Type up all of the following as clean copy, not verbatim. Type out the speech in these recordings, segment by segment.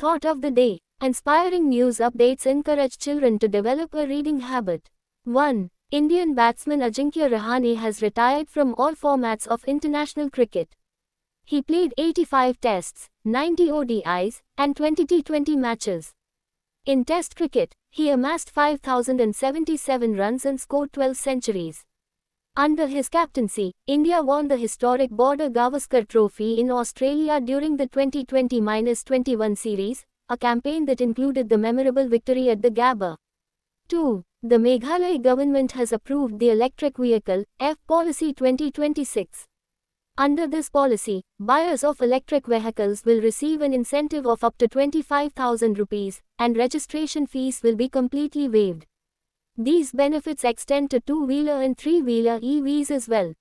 Thought of the day. Inspiring news updates encourage children to develop a reading habit. 1. Indian batsman Ajinkya Rahane has retired from all formats of international cricket. He played 85 tests, 90 ODIs, and 20 T20 matches. In Test cricket, he amassed 5,077 runs and scored 12 centuries. Under his captaincy, India won the historic Border Gavaskar Trophy in Australia during the 2020-21 series, a campaign that included the memorable victory at the Gabba. 2. The Meghalaya government has approved the Electric Vehicle (EV) Policy 2026. Under this policy, buyers of electric vehicles will receive an incentive of up to 25,000 rupees, and registration fees will be completely waived. These benefits extend to two-wheeler and three-wheeler EVs as well.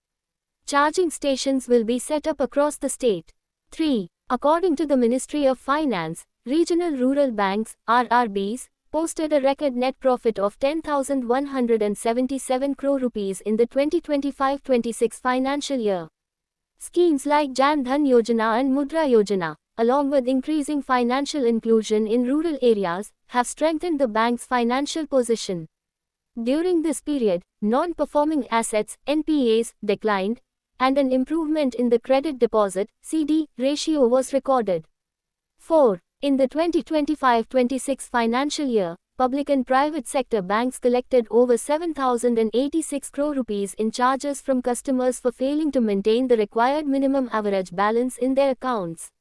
Charging stations will be set up across the state. 3. According to the Ministry of Finance, regional rural banks, RRBs, posted a record net profit of 10,177 crore rupees in the 2025-26 financial year. Schemes like Jan Dhan Yojana and Mudra Yojana, along with increasing financial inclusion in rural areas, have strengthened the bank's financial position. During this period, non-performing assets (NPAs) declined, and an improvement in the credit deposit (CD) ratio was recorded. 4. In the 2025-26 financial year, public and private sector banks collected over 7,086 crore rupees in charges from customers for failing to maintain the required minimum average balance in their accounts.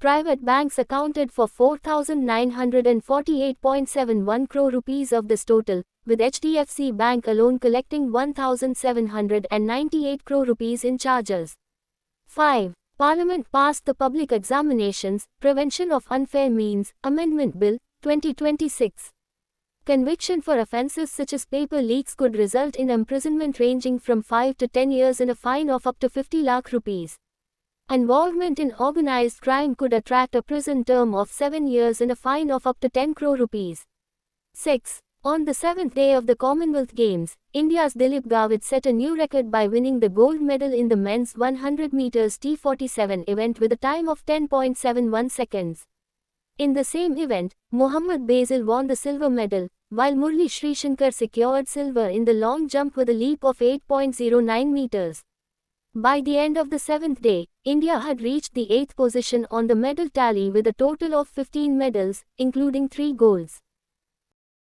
Private banks accounted for 4,948.71 crore rupees of this total, with HDFC Bank alone collecting 1,798 crore rupees in charges. 5. Parliament passed the Public Examinations, Prevention of Unfair Means, Amendment Bill, 2026. Conviction for offences such as paper leaks could result in imprisonment ranging from 5 to 10 years and a fine of up to 50 lakh rupees. Involvement in organized crime could attract a prison term of 7 years and a fine of up to 10 crore rupees. 6. On the 7th day of the Commonwealth Games, India's Dilip Gavit set a new record by winning the gold medal in the men's 100 meters T47 event with a time of 10.71 seconds. In the same event, Mohammad Basil won the silver medal, while Murli Srishankar secured silver in the long jump with a leap of 8.09 meters. By the end of the 7th day, India had reached the 8th position on the medal tally with a total of 15 medals, including 3 golds.